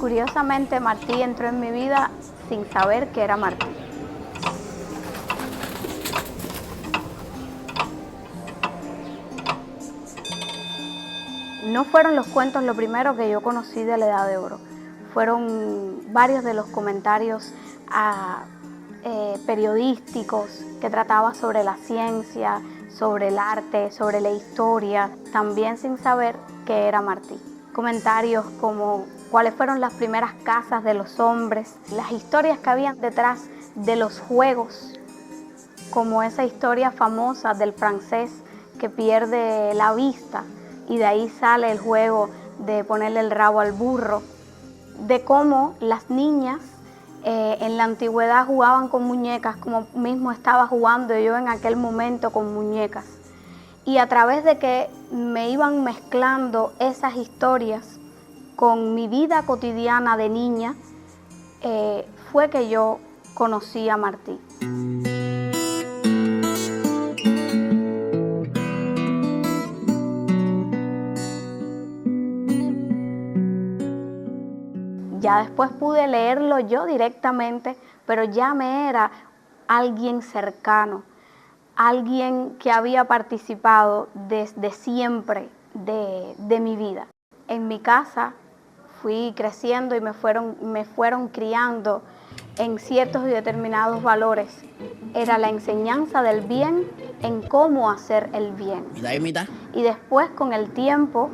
Curiosamente, Martí entró en mi vida sin saber que era Martí. No fueron los cuentos lo primero que yo conocí de la Edad de Oro. Fueron varios de los comentarios periodísticos que trataba sobre la ciencia, sobre el arte, sobre la historia, también sin saber que era Martí. Comentarios como cuáles fueron las primeras casas de los hombres, las historias que habían detrás de los juegos, como esa historia famosa del francés que pierde la vista y de ahí sale el juego de ponerle el rabo al burro, de cómo las niñas en la antigüedad jugaban con muñecas, como mismo estaba jugando yo en aquel momento con muñecas. Y a través de que me iban mezclando esas historias con mi vida cotidiana de niña, fue que yo conocí a Martí. Ya después pude leerlo yo directamente, pero ya me era alguien cercano, alguien que había participado desde siempre de mi vida. En mi casa fui creciendo y me fueron criando en ciertos y determinados valores. Era la enseñanza del bien en cómo hacer el bien. Y después, con el tiempo,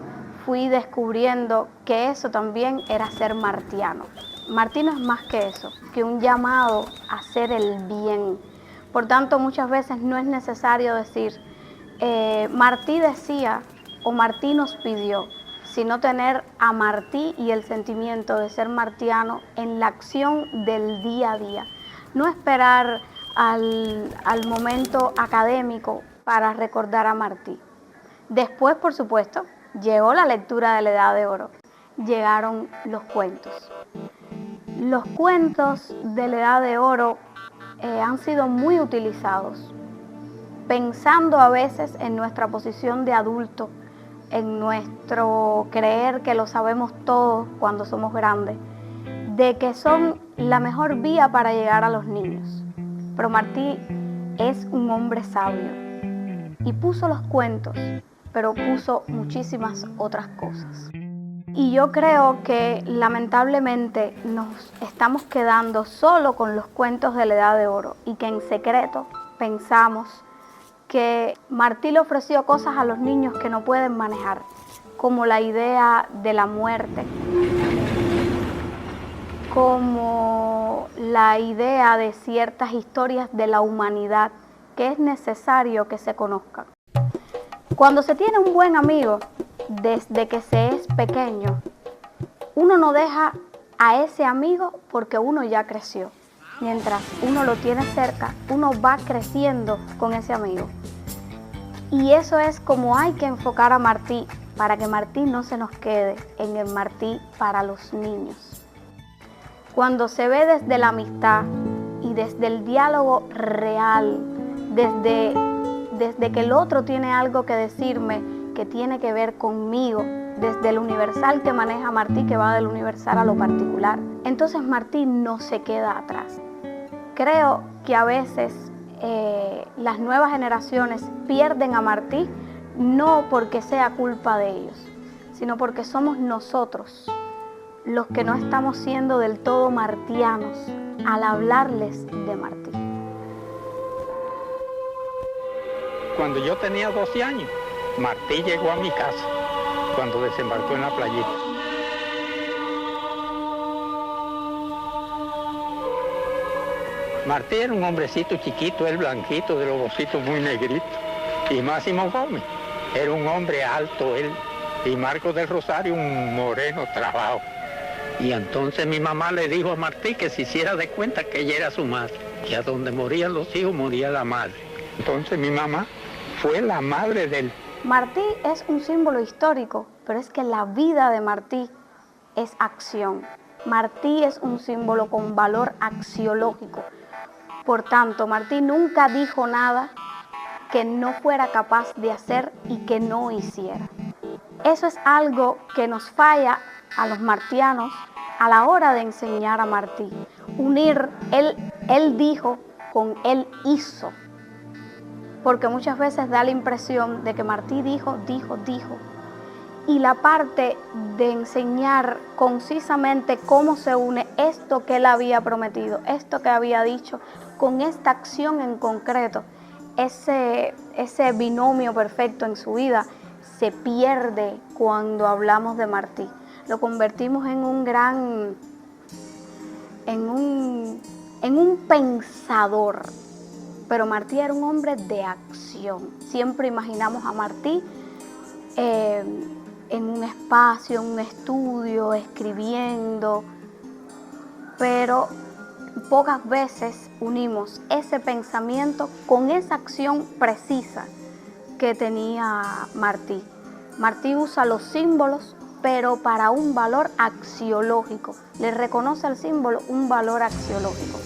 fui descubriendo que eso también era ser martiano. Martí no es más que eso, que un llamado a hacer el bien. Por tanto, muchas veces no es necesario decir, Martí decía o Martí nos pidió, sino tener a Martí y el sentimiento de ser martiano en la acción del día a día. No esperar al momento académico para recordar a Martí. Después, por supuesto, llegó la lectura de la Edad de Oro. Llegaron los cuentos. Los cuentos de la Edad de Oro han sido muy utilizados, pensando a veces en nuestra posición de adulto, en nuestro creer que lo sabemos todo cuando somos grandes, de que son la mejor vía para llegar a los niños. Pero Martí es un hombre sabio y puso los cuentos, pero puso muchísimas otras cosas. Y yo creo que lamentablemente nos estamos quedando solo con los cuentos de la Edad de Oro y que en secreto pensamos que Martí le ofreció cosas a los niños que no pueden manejar, como la idea de la muerte, como la idea de ciertas historias de la humanidad que es necesario que se conozcan. Cuando se tiene un buen amigo, desde que se es pequeño, uno no deja a ese amigo porque uno ya creció. Mientras uno lo tiene cerca, uno va creciendo con ese amigo. Y eso es como hay que enfocar a Martí, para que Martí no se nos quede en el Martí para los niños. Cuando se ve desde la amistad y desde el diálogo real, desde que el otro tiene algo que decirme que tiene que ver conmigo, desde el universal que maneja Martí, que va del universal a lo particular, entonces Martí no se queda atrás. Creo que a veces las nuevas generaciones pierden a Martí no porque sea culpa de ellos, sino porque somos nosotros los que no estamos siendo del todo martianos al hablarles de Martí. Cuando yo tenía 12 años, Martí llegó a mi casa cuando desembarcó en la playita. Martí era un hombrecito chiquito, él blanquito, de los ositos muy negritos. Y Máximo Gómez era un hombre alto, él. Y Marcos del Rosario, un moreno trabado. Y entonces mi mamá le dijo a Martí que se hiciera de cuenta que ella era su madre, que a donde morían los hijos moría la madre. Entonces mi mamá fue la madre de él. Martí es un símbolo histórico, pero es que la vida de Martí es acción. Martí es un símbolo con valor axiológico. Por tanto, Martí nunca dijo nada que no fuera capaz de hacer y que no hiciera. Eso es algo que nos falla a los martianos a la hora de enseñar a Martí. Unir él dijo con él hizo. Porque muchas veces da la impresión de que Martí dijo. Y la parte de enseñar concisamente cómo se une esto que él había prometido, esto que había dicho, con esta acción en concreto, ese binomio perfecto en su vida se pierde cuando hablamos de Martí. Lo convertimos en un pensador, pero Martí era un hombre de acción. Siempre imaginamos a Martí en un espacio, en un estudio, escribiendo, pero pocas veces unimos ese pensamiento con esa acción precisa que tenía Martí. Martí usa los símbolos, pero para un valor axiológico. Le reconoce al símbolo un valor axiológico.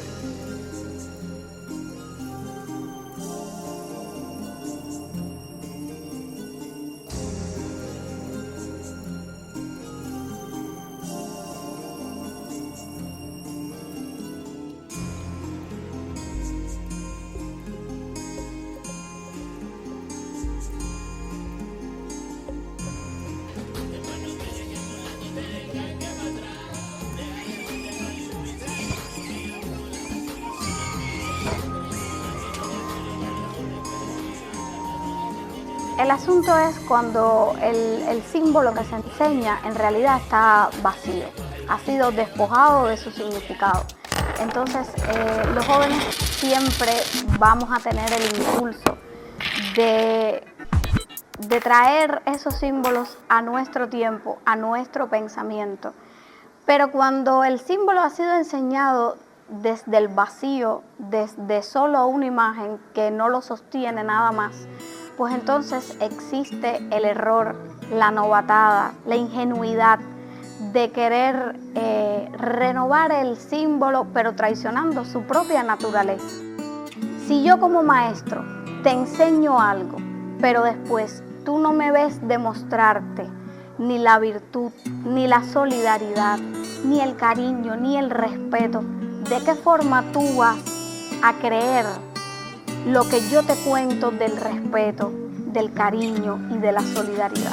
El asunto es cuando el símbolo que se enseña en realidad está vacío, ha sido despojado de su significado. Entonces, los jóvenes siempre vamos a tener el impulso de traer esos símbolos a nuestro tiempo, a nuestro pensamiento. Pero cuando el símbolo ha sido enseñado desde el vacío, desde solo una imagen que no lo sostiene nada más, pues entonces existe el error, la novatada, la ingenuidad de querer renovar el símbolo, pero traicionando su propia naturaleza. Si yo como maestro te enseño algo, pero después tú no me ves demostrarte ni la virtud, ni la solidaridad, ni el cariño, ni el respeto, ¿de qué forma tú vas a creer lo que yo te cuento del respeto, del cariño y de la solidaridad?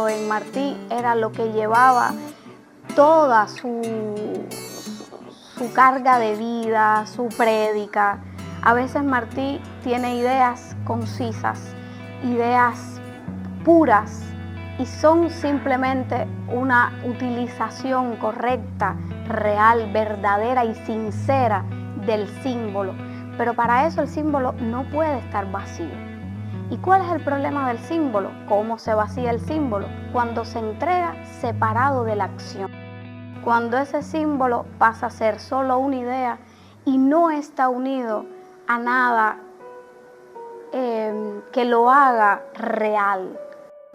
En Martí era lo que llevaba toda su carga de vida, su prédica. A veces Martí tiene ideas concisas, ideas puras, y son simplemente una utilización correcta, real, verdadera y sincera del símbolo. Pero para eso el símbolo no puede estar vacío. ¿Y cuál es el problema del símbolo? ¿Cómo se vacía el símbolo? Cuando se entrega separado de la acción. Cuando ese símbolo pasa a ser solo una idea y no está unido a nada que lo haga real,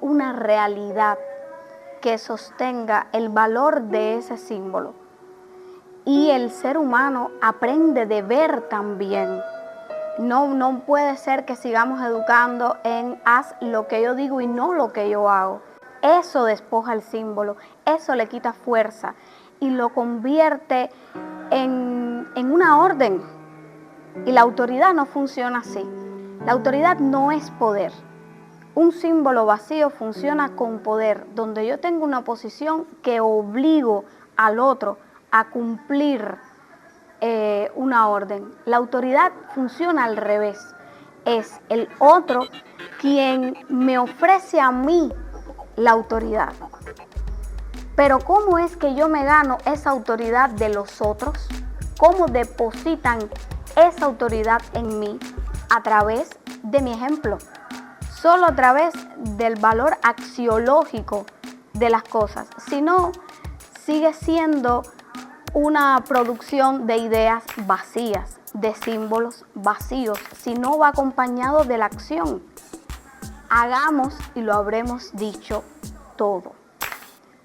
una realidad que sostenga el valor de ese símbolo. Y el ser humano aprende de ver también. No puede ser que sigamos educando en haz lo que yo digo y no lo que yo hago. Eso despoja el símbolo, eso le quita fuerza y lo convierte en una orden. Y la autoridad no funciona así. La autoridad no es poder. Un símbolo vacío funciona con poder, donde yo tengo una posición que obligo al otro a cumplir una orden. La autoridad funciona al revés. Es el otro quien me ofrece a mí la autoridad. Pero ¿cómo es que yo me gano esa autoridad de los otros? ¿Cómo depositan esa autoridad en mí? A través de mi ejemplo. Solo a través del valor axiológico de las cosas. Si no, sigue siendo una producción de ideas vacías, de símbolos vacíos, sino va acompañado de la acción. Hagamos y lo habremos dicho todo.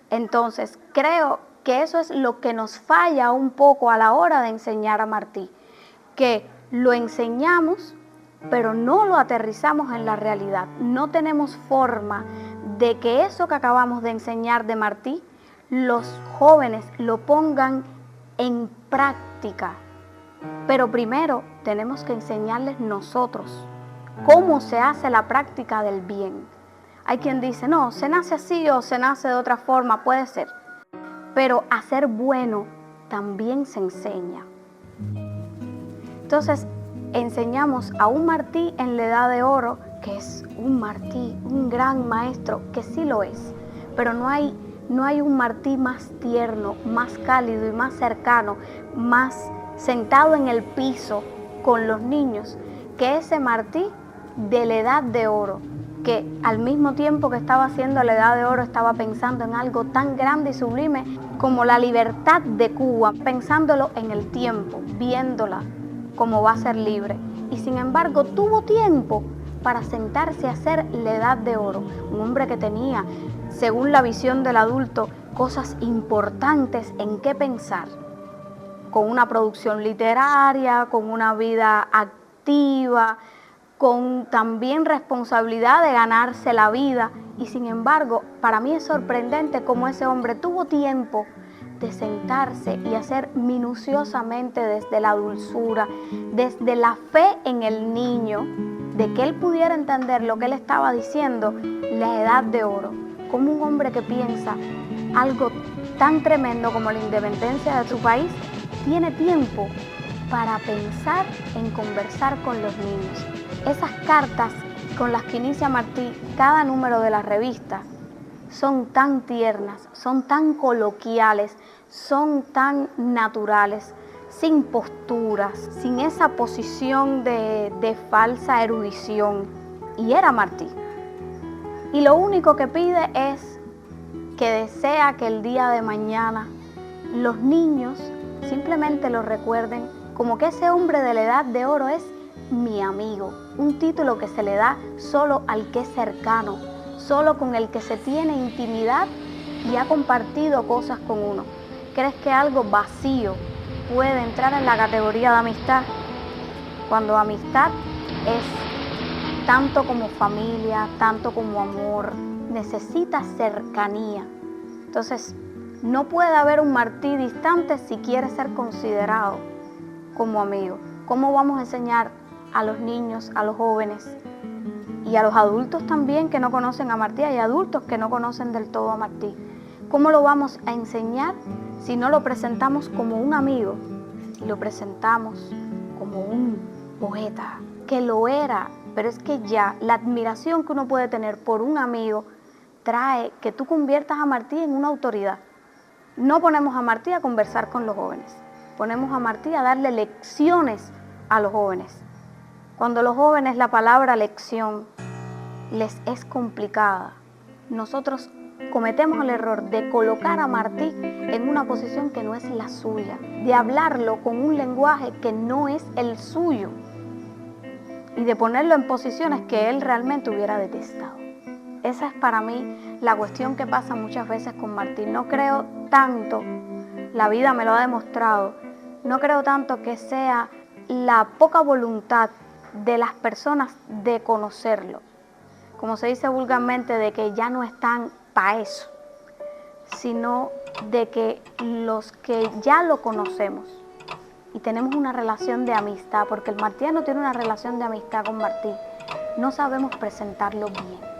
Entonces, creo que eso es lo que nos falla un poco a la hora de enseñar a Martí, que lo enseñamos, pero no lo aterrizamos en la realidad. No tenemos forma de que eso que acabamos de enseñar de Martí, los jóvenes lo pongan en práctica. Pero primero tenemos que enseñarles nosotros cómo se hace la práctica del bien. Hay quien dice, no, se nace así o se nace de otra forma, puede ser. Pero hacer bueno también se enseña. Entonces, enseñamos a un Martí en la Edad de Oro, que es un Martí, un gran maestro, que sí lo es. Pero no hay un Martí más tierno, más cálido y más cercano, más sentado en el piso con los niños, que ese Martí de la Edad de Oro, que al mismo tiempo que estaba haciendo la Edad de Oro estaba pensando en algo tan grande y sublime como la libertad de Cuba, pensándolo en el tiempo, viéndola como va a ser libre. Y sin embargo tuvo tiempo para sentarse a hacer la Edad de Oro, un hombre que tenía, según la visión del adulto, cosas importantes en qué pensar, con una producción literaria, con una vida activa, con también responsabilidad de ganarse la vida. Y sin embargo, para mí es sorprendente cómo ese hombre tuvo tiempo de sentarse y hacer minuciosamente desde la dulzura, desde la fe en el niño, de que él pudiera entender lo que él estaba diciendo, la Edad de Oro, como un hombre que piensa algo tan tremendo como la independencia de su país, tiene tiempo para pensar en conversar con los niños. Esas cartas con las que inicia Martí cada número de la revista son tan tiernas, son tan coloquiales, son tan naturales, sin posturas, sin esa posición de falsa erudición. Y era Martí. Y lo único que pide es que desea que el día de mañana los niños simplemente lo recuerden como que ese hombre de la Edad de Oro es mi amigo, un título que se le da solo al que es cercano, solo con el que se tiene intimidad y ha compartido cosas con uno. ¿Crees que algo vacío puede entrar en la categoría de amistad? Cuando amistad es tanto como familia, tanto como amor, necesita cercanía. Entonces, no puede haber un Martí distante si quiere ser considerado como amigo. ¿Cómo vamos a enseñar a los niños, a los jóvenes y a los adultos también que no conocen a Martí? Hay adultos que no conocen del todo a Martí. ¿Cómo lo vamos a enseñar si no lo presentamos como un amigo y lo presentamos como un poeta, que lo era? Pero es que ya la admiración que uno puede tener por un amigo trae que tú conviertas a Martí en una autoridad. No ponemos a Martí a conversar con los jóvenes, ponemos a Martí a darle lecciones a los jóvenes. Cuando los jóvenes la palabra lección les es complicada, nosotros cometemos el error de colocar a Martí en una posición que no es la suya, de hablarlo con un lenguaje que no es el suyo y de ponerlo en posiciones que él realmente hubiera detestado. Esa es para mí la cuestión que pasa muchas veces con Martí. No creo tanto, la vida me lo ha demostrado, no creo tanto que sea la poca voluntad de las personas de conocerlo, como se dice vulgarmente, de que ya no están para eso, sino de que los que ya lo conocemos y tenemos una relación de amistad, porque el martiano tiene una relación de amistad con Martí, no sabemos presentarlo bien.